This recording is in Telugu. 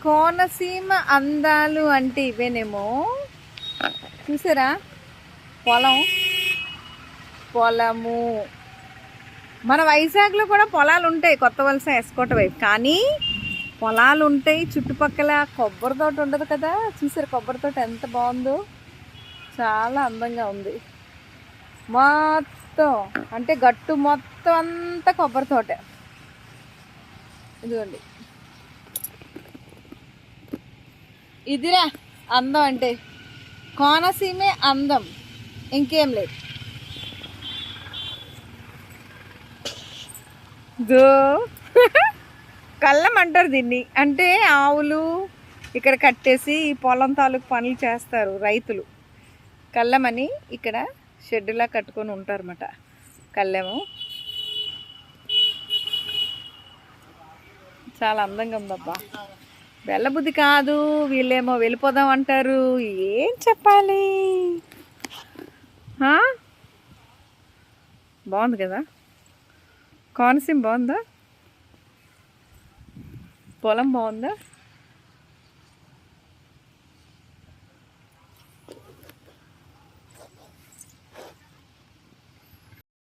కోనసీమ అందాలు అంటే ఇవేనేమో. చూసారా, పొలము. మన వైజాగ్లో కూడా పొలాలు ఉంటాయి, కొత్త వలస ఎస్కోట వైపు. కానీ పొలాలు ఉంటాయి చుట్టుపక్కల. కొబ్బరి తోట ఉండదు కదా. చూసారు కొబ్బరి తోట ఎంత బాగుందో, చాలా అందంగా ఉంది. మొత్తం అంటే గట్టు మొత్తం అంతా కొబ్బరి తోట. ఇదిగోండి, ఇదిరా అందం అంటే. కోనసీమే అందం, ఇంకేం లేదు. గో కళ్ళం అంటారు దీన్ని. అంటే ఆవులు ఇక్కడ కట్టేసి ఈ పొలం తాలూకు పనులు చేస్తారు రైతులు. కళ్ళమని ఇక్కడ షెడ్డులా కట్టుకొని ఉంటారన్నమాట. కళ్ళెము చాలా అందంగా ఉందబ్బా. వెళ్ళబుద్ధి కాదు, వీళ్ళేమో వెళ్ళిపోదాం అంటారు. ఏం చెప్పాలి. బాగుంది కదా, కోనసీమ బాగుందా, పొలం బాగుందా.